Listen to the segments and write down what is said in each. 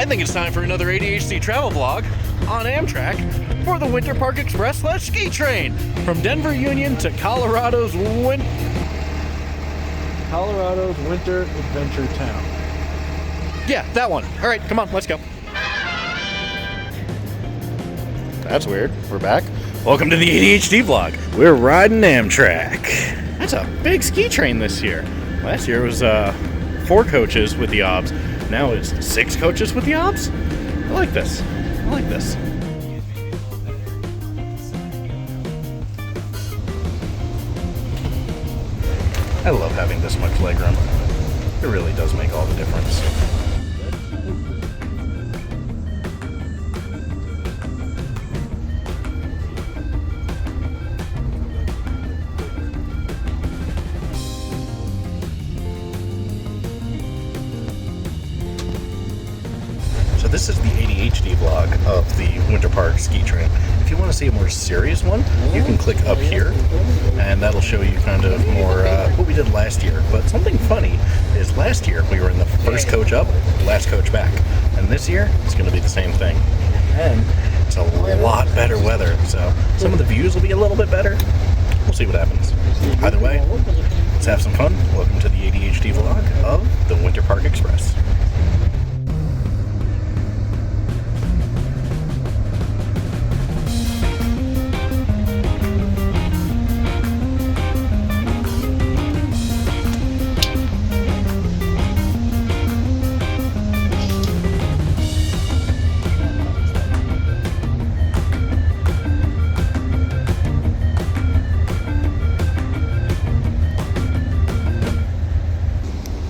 I think it's time for another ADHD travel vlog on Amtrak for the Winter Park Express / ski train from Denver Union to Colorado's Winter Adventure Town. Yeah, that one. All right, come on, let's go. That's weird. We're back. Welcome to the ADHD vlog. We're riding Amtrak. That's a big ski train this year. Last year it was 4 coaches with the obs. Now it's 6 coaches with the obs. I like this. I like this. I love having this much legroom. It really does make all the difference. So this is the ADHD vlog of the Winter Park ski train. If you want to see a more serious one, you can click up here, and that'll show you kind of more what we did last year. But something funny is last year we were in the first coach up, last coach back. And this year, it's going to be the same thing. And it's a lot better weather, so some of the views will be a little bit better. We'll see what happens. Either way, let's have some fun. Welcome to the ADHD vlog of the Winter Park Express.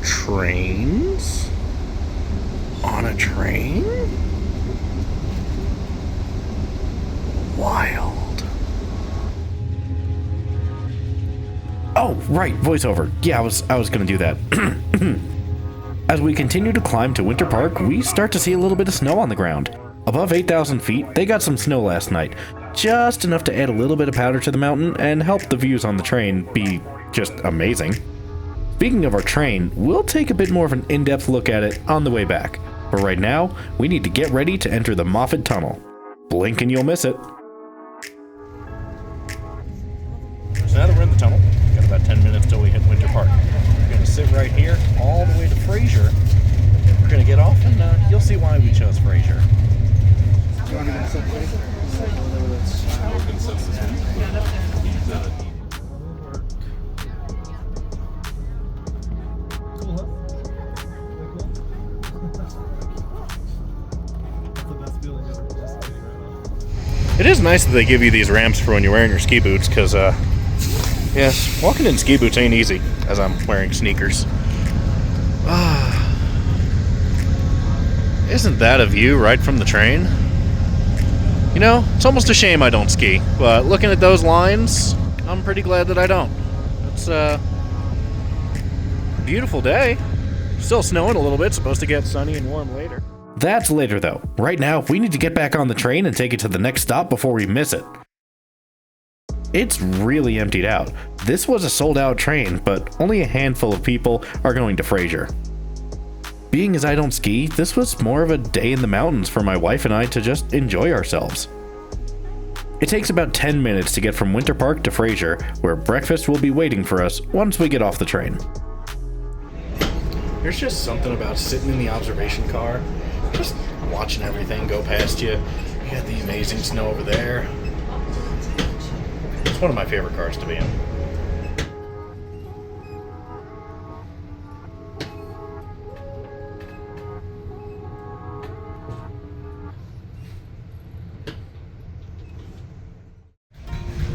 Trains? On a train? Wild. Oh, right, voiceover. Yeah, I was gonna do that. As we continue to climb to Winter Park, we start to see a little bit of snow on the ground. Above 8,000 feet, they got some snow last night. Just enough to add a little bit of powder to the mountain and help the views on the train be just amazing. Speaking of our train, we'll take a bit more of an in-depth look at it on the way back. But right now, we need to get ready to enter the Moffat Tunnel. Blink and you'll miss it. So now that we're in the tunnel, we've got about 10 minutes till we hit Winter Park. We're going to sit right here all the way to Fraser. We're going to get off and you'll see why we chose Fraser. It is nice that they give you these ramps for when you're wearing your ski boots, because, yes, walking in ski boots ain't easy, as I'm wearing sneakers. Isn't that a view right from the train? You know, it's almost a shame I don't ski, but looking at those lines, I'm pretty glad that I don't. It's a beautiful day. Still snowing a little bit, supposed to get sunny and warm later. That's later though. Right now, we need to get back on the train and take it to the next stop before we miss it. It's really emptied out. This was a sold out train, but only a handful of people are going to Fraser. Being as I don't ski, this was more of a day in the mountains for my wife and I to just enjoy ourselves. It takes about 10 minutes to get from Winter Park to Fraser, where breakfast will be waiting for us once we get off the train. There's just something about sitting in the observation car, just watching everything go past you. You got the amazing snow over there. It's one of my favorite cars to be in.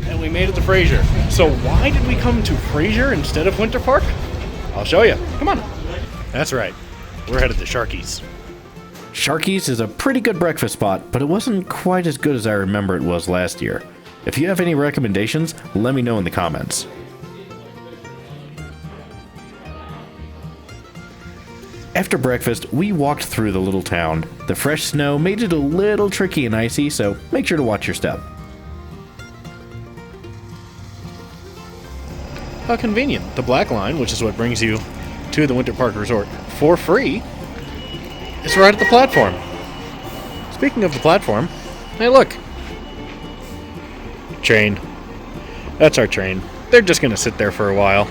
And we made it to Fraser. So why did we come to Fraser instead of Winter Park? I'll show you. Come on. That's right. We're headed to Sharky's. Sharky's is a pretty good breakfast spot, but it wasn't quite as good as I remember it was last year. If you have any recommendations, let me know in the comments. After breakfast, we walked through the little town. The fresh snow made it a little tricky and icy, so make sure to watch your step. How convenient. The Black Line, which is what brings you to the Winter Park Resort for free, is right at the platform. Speaking of the platform, hey look! Train. That's our train. They're just gonna sit there for a while.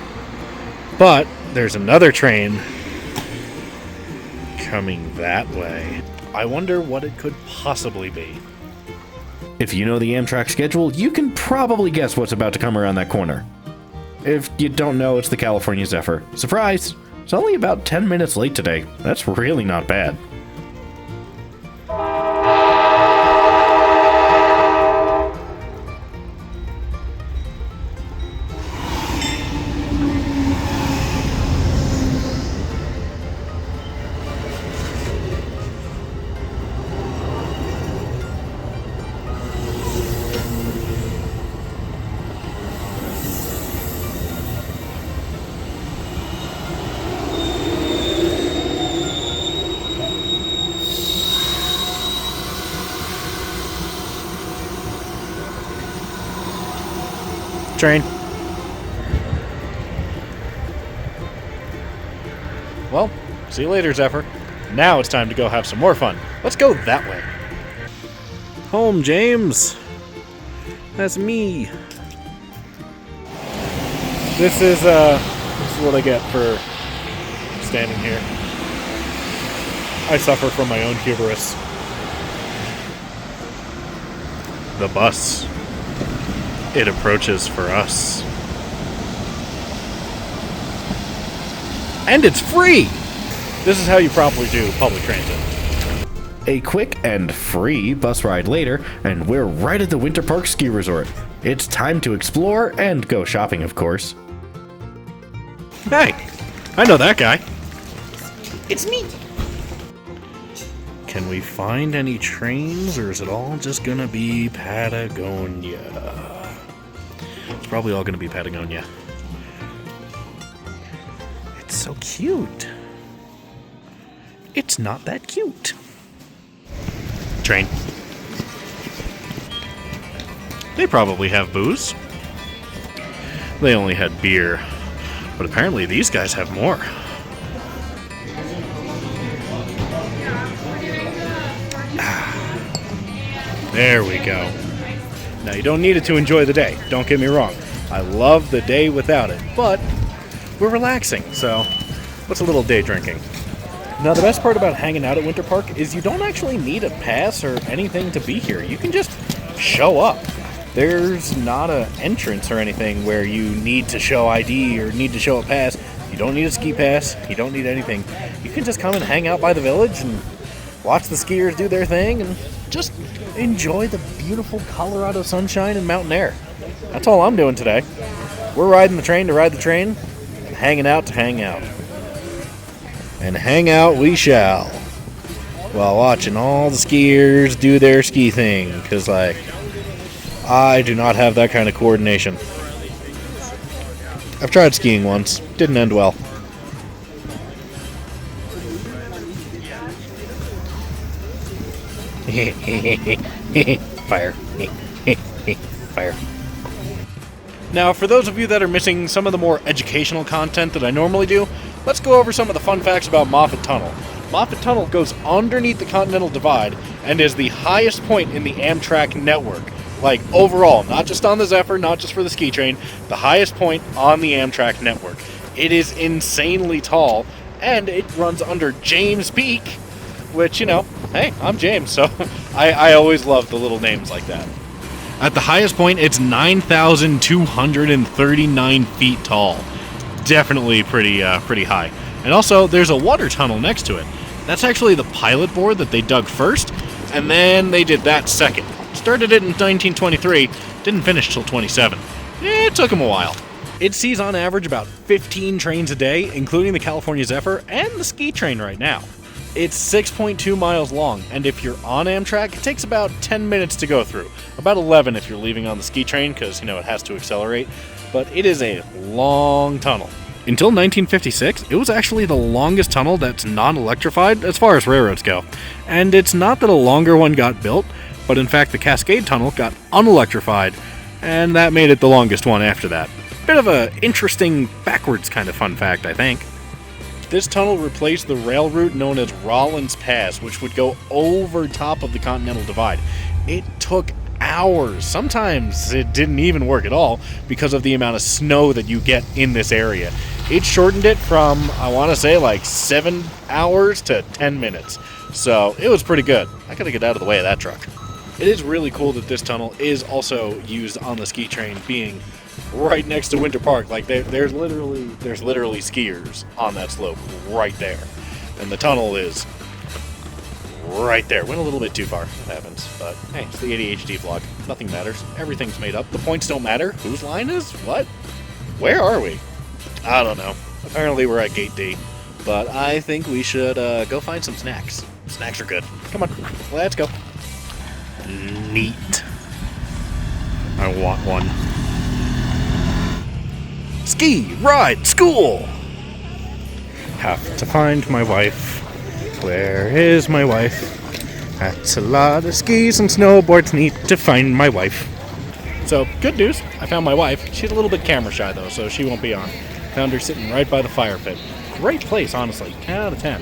But there's another train coming that way. I wonder what it could possibly be. If you know the Amtrak schedule, you can probably guess what's about to come around that corner. If you don't know, it's the California Zephyr. Surprise! It's only about 10 minutes late today. That's really not bad. Train. Well, see you later, Zephyr. Now it's time to go have some more fun. Let's go that way. Home, James. That's me. This is what I get for standing here. I suffer from my own hubris. The bus. It approaches for us. And it's free! This is how you properly do public transit. A quick and free bus ride later, and we're right at the Winter Park Ski Resort. It's time to explore and go shopping, of course. Hey, I know that guy. It's me. Can we find any trains, or is it all just gonna be Patagonia? It's probably all gonna be Patagonia. It's so cute. It's not that cute. Train. They probably have booze. They only had beer, but apparently these guys have more. There we go. Now, you don't need it to enjoy the day, don't get me wrong. I love the day without it, but we're relaxing, so what's a little day drinking? Now, the best part about hanging out at Winter Park is you don't actually need a pass or anything to be here. You can just show up. There's not an entrance or anything where you need to show ID or need to show a pass. You don't need a ski pass. You don't need anything. You can just come and hang out by the village and watch the skiers do their thing and just enjoy the beautiful Colorado sunshine and mountain air. That's all I'm doing today. We're riding the train to ride the train and hanging out to hang out. And hang out we shall while watching all the skiers do their ski thing, because, like, I do not have that kind of coordination. I've tried skiing once. Didn't end well. Fire. Fire. Now, for those of you that are missing some of the more educational content that I normally do, let's go over some of the fun facts about Moffat Tunnel. Moffat Tunnel goes underneath the Continental Divide and is the highest point in the Amtrak network. Like, overall, not just on the Zephyr, not just for the ski train, the highest point on the Amtrak network. It is insanely tall, and it runs under James Peak, which, you know, hey, I'm James, so I always love the little names like that. At the highest point, it's 9,239 feet tall. Definitely pretty high. And also, there's a water tunnel next to it. That's actually the pilot board that they dug first, and then they did that second. Started it in 1923, didn't finish till 27. It took them a while. It sees on average about 15 trains a day, including the California Zephyr and the ski train right now. It's 6.2 miles long, and if you're on Amtrak, it takes about 10 minutes to go through. About 11 if you're leaving on the ski train, because, you know, it has to accelerate. But it is a long tunnel. Until 1956, it was actually the longest tunnel that's non-electrified as far as railroads go. And it's not that a longer one got built, but in fact the Cascade Tunnel got unelectrified, and that made it the longest one after that. Bit of a interesting backwards kind of fun fact, I think. This tunnel replaced the rail route known as Rollins Pass, which would go over top of the Continental Divide. It took hours. Sometimes it didn't even work at all because of the amount of snow that you get in this area. It shortened it from, I want to say, like 7 hours to 10 minutes. So it was pretty good. I gotta get out of the way of that truck. It is really cool that this tunnel is also used on the ski train, being right next to Winter Park. Like there's literally skiers on that slope right there, and the tunnel is right there. Went a little bit too far. That happens, but hey, it's the ADHD vlog. Nothing matters. Everything's made up. The points don't matter. Whose line is what? Where are we? I don't know. Apparently we're at Gate D, but I think we should go find some snacks. Snacks are good. Come on, let's go. Neat. I want one. Ski, ride, school! Have to find my wife. Where is my wife? That's a lot of skis and snowboards. Need to find my wife. So, good news. I found my wife. She's a little bit camera shy though, so she won't be on. Found her sitting right by the fire pit. Great place, honestly. 10 out of 10.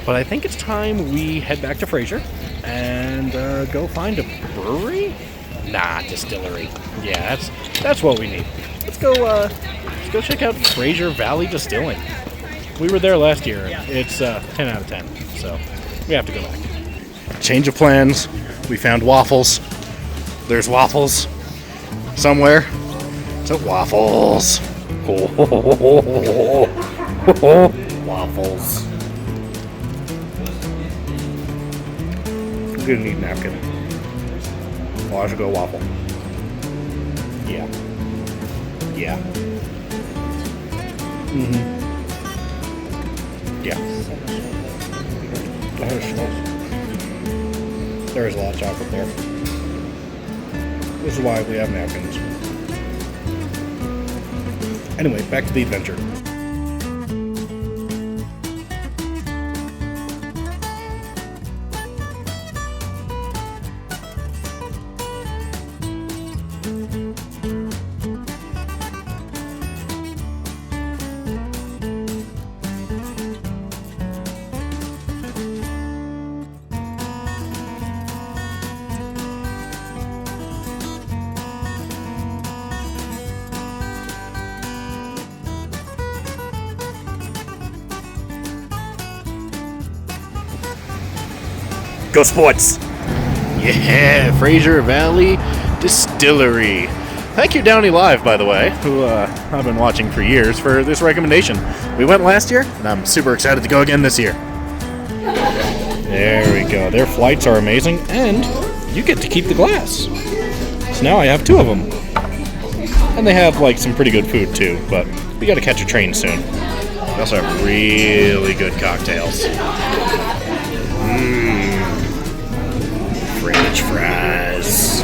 But I think it's time we head back to Fraser and go find a brewery? Nah, distillery. Yeah, that's what we need. Let's go check out Fraser Valley Distilling. We were there last year. It's 10 out of 10, so we have to go back. Change of plans. We found waffles. There's waffles somewhere. It's at Waffles. Waffles. I'm gonna need a napkin. Well, I should go waffle. Yeah. Yeah. Mm-hmm. Yeah. There is a lot of chocolate there. This is why we have napkins. Anyway, back to the adventure. Go Sports! Yeah, Fraser Valley Distillery. Thank you, Downey Live, by the way, who I've been watching for years, for this recommendation. We went last year, and I'm super excited to go again this year. There we go. Their flights are amazing, and you get to keep the glass. So now I have 2 of them. And they have, like, some pretty good food, too, but we gotta catch a train soon. They also have really good cocktails. French fries.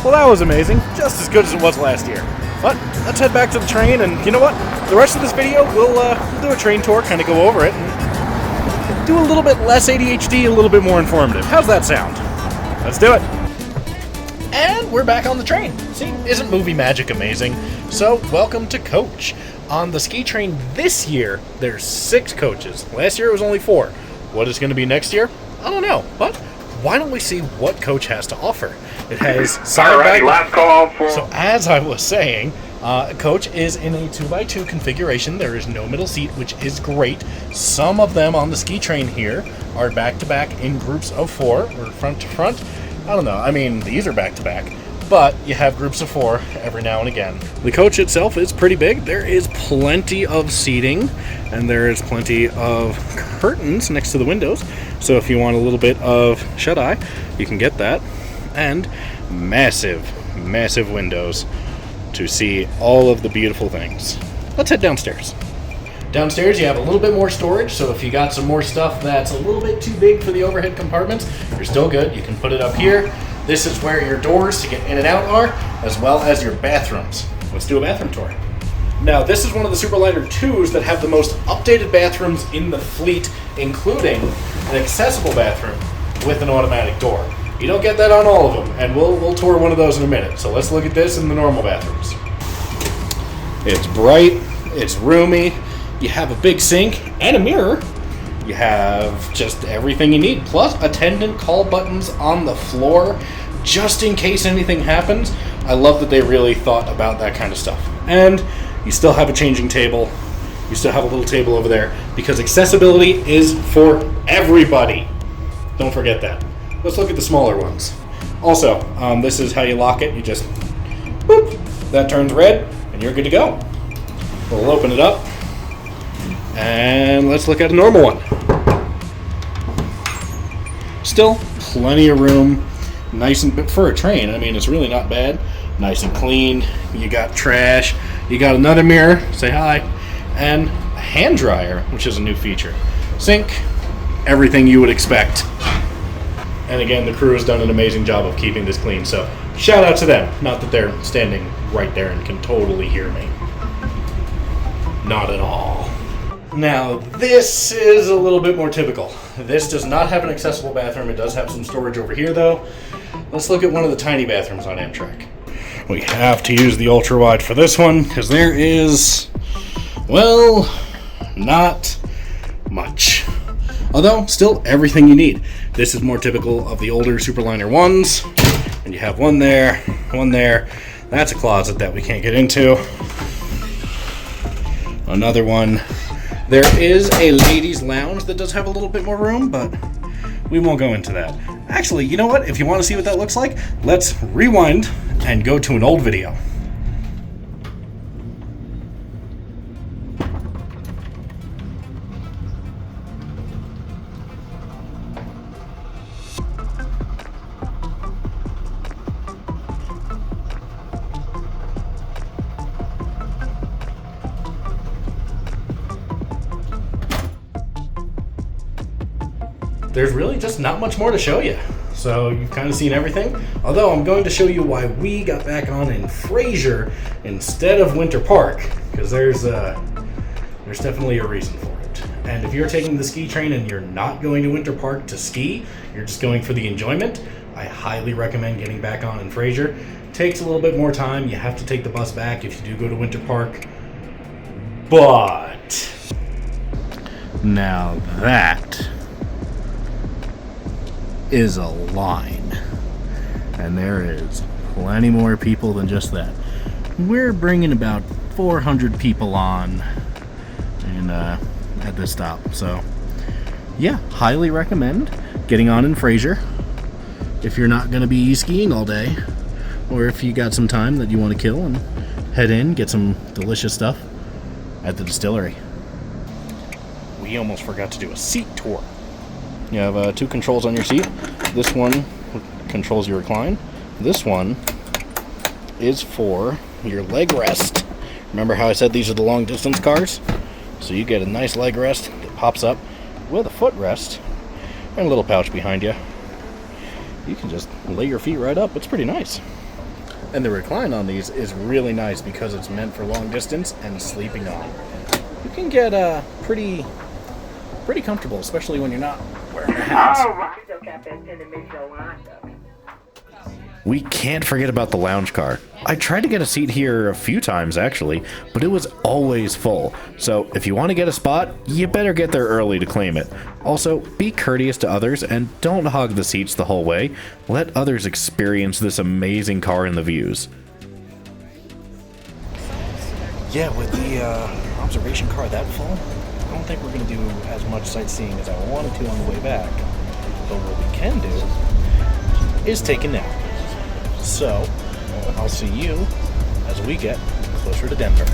Well, that was amazing. Just as good as it was last year. But let's head back to the train, and you know what? The rest of this video, we'll do a train tour, kind of go over it, and do a little bit less ADHD, a little bit more informative. How's that sound? Let's do it. And we're back on the train. See, isn't movie magic amazing? So, welcome to Coach. On the ski train this year, there's 6 coaches. Last year it was only 4. What is going to be next year? I don't know, but why don't we see what Coach has to offer? It has side bag. Last call for. So as I was saying, Coach is in a 2x2 configuration. There is no middle seat, which is great. Some of them on the ski train here are back-to-back in groups of 4, or front-to-front. I don't know. I mean, these are back-to-back. But you have groups of 4 every now and again. The coach itself is pretty big. There is plenty of seating, and there is plenty of curtains next to the windows. So if you want a little bit of shut-eye, you can get that. And massive, massive windows to see all of the beautiful things. Let's head downstairs. Downstairs you have a little bit more storage, so if you got some more stuff that's a little bit too big for the overhead compartments, you're still good. You can put it up here. This is where your doors to get in and out are, as well as your bathrooms. Let's do a bathroom tour. Now, this is one of the Superliner 2s that have the most updated bathrooms in the fleet, including an accessible bathroom with an automatic door. You don't get that on all of them, and we'll tour one of those in a minute. So let's look at this in the normal bathrooms. It's bright, It's roomy. You have a big sink and a mirror. You have just everything you need, plus attendant call buttons on the floor, just in case anything happens. I love that they really thought about that kind of stuff. And you still have a changing table. You still have a little table over there, because accessibility is for everybody. Don't forget that. Let's look at the smaller ones. Also, this is how you lock it. You just, boop, that turns red, and you're good to go. We'll open it up, and let's look at a normal one. Still plenty of room, nice and for a train. I mean, it's really not bad. Nice and clean. You got trash. You got another mirror. Say hi, and a hand dryer, which is a new feature. Sink, everything you would expect. And again, the crew has done an amazing job of keeping this clean. So shout out to them. Not that they're standing right there and can totally hear me. Not at all. Now, this is a little bit more typical. This does not have an accessible bathroom. It does have some storage over here, though. Let's look at one of the tiny bathrooms on Amtrak. We have to use the ultra-wide for this one, because there is, well, not much. Although, still everything you need. This is more typical of the older Superliner ones. And you have one there, one there. That's a closet that we can't get into. Another one. There is a ladies' lounge that does have a little bit more room, but we won't go into that. Actually, you know what? If you want to see what that looks like, let's rewind and go to an old video. There's really just not much more to show you. So you've kind of seen everything. Although I'm going to show you why we got back on in Fraser instead of Winter Park, because there's definitely a reason for it. And if you're taking the ski train and you're not going to Winter Park to ski, you're just going for the enjoyment, I highly recommend getting back on in Fraser. Takes a little bit more time. You have to take the bus back if you do go to Winter Park. But now that is a line, and there is plenty more people than just that. We're bringing about 400 people on at this stop, so yeah, highly recommend getting on in Fraser if you're not going to be skiing all day, or if you got some time that you want to kill and head in, get some delicious stuff at the distillery. We almost forgot to do a seat tour. You have two controls on your seat. This one controls your recline. This one is for your leg rest. Remember how I said these are the long distance cars? So you get a nice leg rest that pops up with a footrest and a little pouch behind you. You can just lay your feet right up. It's pretty nice. And the recline on these is really nice because it's meant for long distance and sleeping on. You can get pretty comfortable, especially when you're not wearing a hat. We can't forget about the lounge car. I tried to get a seat here a few times actually, but it was always full. So if you want to get a spot, you better get there early to claim it. Also, be courteous to others and don't hog the seats the whole way. Let others experience this amazing car and the views. Yeah, with the observation car that full, I don't think we're going to do as much sightseeing as I wanted to on the way back. But what we can do is take a nap. So, I'll see you as we get closer to Denver.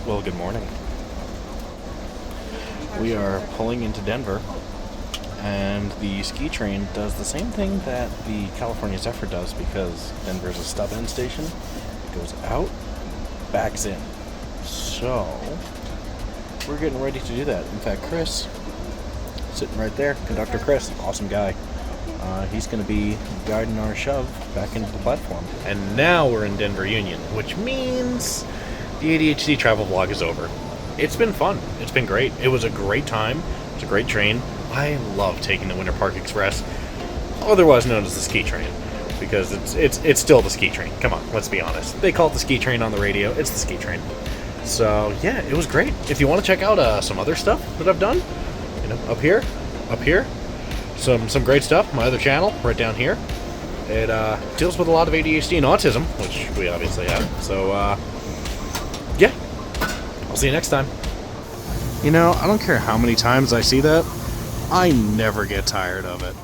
Well, good morning. We are pulling into Denver, and the ski train does the same thing that the California Zephyr does because Denver's a stub-in station. It goes out, backs in. So, we're getting ready to do that. In fact, Chris, sitting right there, Conductor Chris, awesome guy. He's going to be guiding our shove back into the platform. And now we're in Denver Union, which means the ADHD travel vlog is over. It's been fun. It's been great. It was a great time. It was a great train. I love taking the Winter Park Express, otherwise known as the ski train, because it's still the ski train. Come on, let's be honest. They call it the ski train on the radio. It's the ski train. So yeah, it was great. If you want to check out some other stuff that I've done, up here, some great stuff. My other channel, right down here, it deals with a lot of ADHD and autism, which we obviously have. So yeah, I'll see you next time. I don't care how many times I see that, I never get tired of it.